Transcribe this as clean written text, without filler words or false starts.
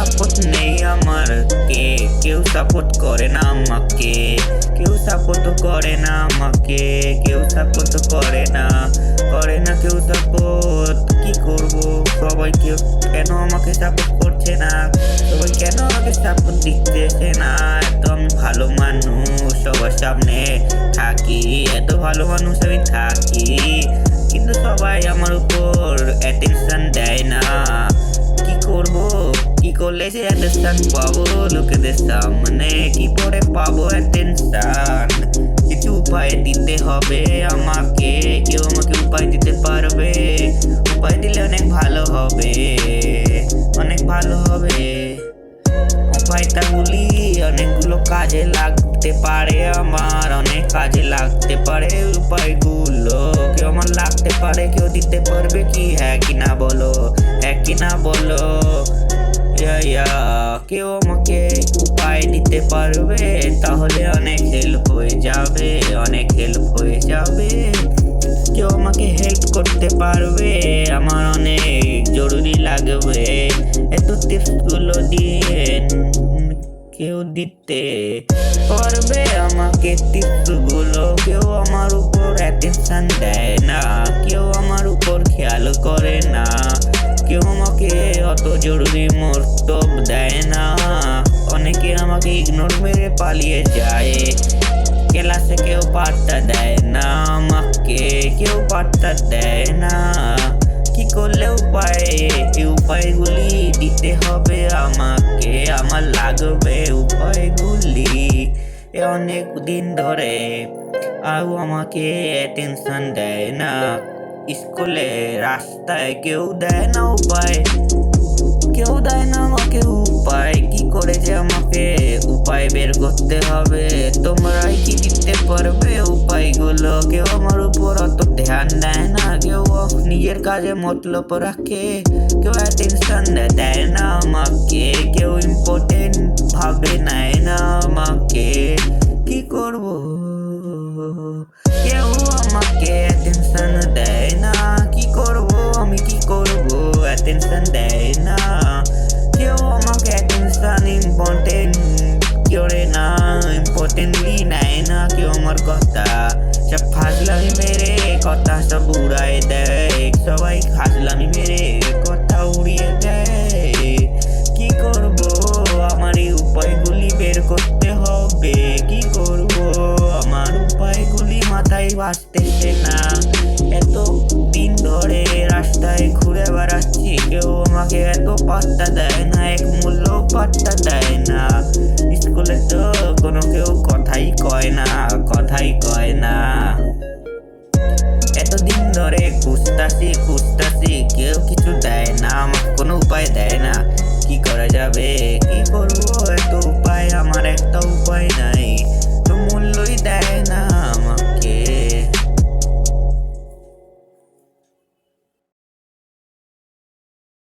Support নেই আমার, কেউ সাপোর্ট করে না আমাকে, কেউ সাপোর্ট করে না আমাকে, কেউ সাপোর্ট করে না কেউ সাপোর্ট। কি করব, সবাই কেন আমাকে সাপোর্ট করছে না, সবাই কেন আমাকে সাপোর্ট দিতেছে না? এত আমি ভালো মানুষ, সবার সামনে থাকি, এত ভালো মানুষ আমি থাকি, কিন্তু সবাই আমার উপর অ্যাটেনশন দেয় না। কি করব, কি করলে যে অ্যাটেনশন পাবো লোকেদের সামনে, কি করে পাবো অ্যাটেনশন? কিছু উপায় দিতে হবে আমাকে, কেউ আমাকে উপায় দিতে পারবে? উপায় দিলে অনেক ভালো হবে, অনেক ভালো হবে। উপায়টা বলি, অনেকগুলো কাজে লাগতে পারে আমার, অনেক কাজে লাগতে পারে উপায়গুলো। কেউ আমার লাগতে পারে, কেউ দিতে পারবে কি? হ্যাঁ কি না বলো, হ্যাঁ কি না বলো? কেউ আমাকে উপায় দিতে পারবে, তাহলে অনেক হেল্প হয়ে যাবে, অনেক হেল্প হয়ে যাবে। কেউ আমাকে হেল্প করতে পারবে, আমার অনেক জরুরি লাগবে। এত টিপসগুলো দিয়ে কেউ দিতে পারবে আমাকে টিপসগুলো? কেউ আমার উপর অ্যাটেনশন দেয় না, কেউ আমার উপর খেয়াল করে না, কেউ আমাকে অত জরুরি মর্তব দেয় না। অনেকে আমাকে ইগনোর মেরে পালিয়ে যায়, ক্লাসে কেউ পাত্তা দেয় না আমাকে, কেউ পাত্তা দেয় না। কি করলে এই উপায়গুলি দিতে হবে আমাকে, আমার লাগবে উপায়গুলি। অনেক দিন ধরে আর আমাকে অ্যাটেনশন দেয় না, স্কুলে রাস্তায় কেউ দেয় না উপায়, কেউ দেয় না আমাকে উপায়। কি করে যে আমাকে উপায় বের করতে হবে? তোমরাই কি দিতে পারবে উপায়গুলো? কেউ আমার উপর অত ধ্যান দেয় না, কেউ নিজের কাজে মতলব রাখে, কেউ অ্যাটেনশন দেয় না আমাকে, কেউ ইম্পর্টেন্ট ভাবে নেয় না আমাকে। কি করব, কেউ আমাকে অ্যাটেনশন দেয় না, কি করব আমি, কি করব? অ্যাটেনশন দেয় না, কেউ আমাকে অ্যাটেনশন ইম্পর্টেন্ট করে না, ইম্পর্টেন্টলি নেয় না কেউ আমার কথা। সব ফাজলামি মেরে কথা সব উড়ায় দেয়, সবাই ফাজলামি মেরে কথা উড়িয়ে দেয়। কি করব, আমার এই উপায়গুলি বের করতে হবে। কি করব, আমার উপায়গুলি মাথায় আসতেছে না। এত দিন ধরে রাস্তায় ঘুরে বেড়াচ্ছি, কেউ আমাকে এত পাত্তা দেয় না, এক মূল্য পাত্তা দেয় না। স্কুলে তো কোনো কেউ কথাই কয় না, কথাই কয় না। এতদিন ধরে খুঁজতাছি, কেউ কিছু দেয় না, আমাকে কোনো উপায় দেয় না। কি করা যাবে, কি করবো? এত উপায়, আমার একটা উপায় নাই।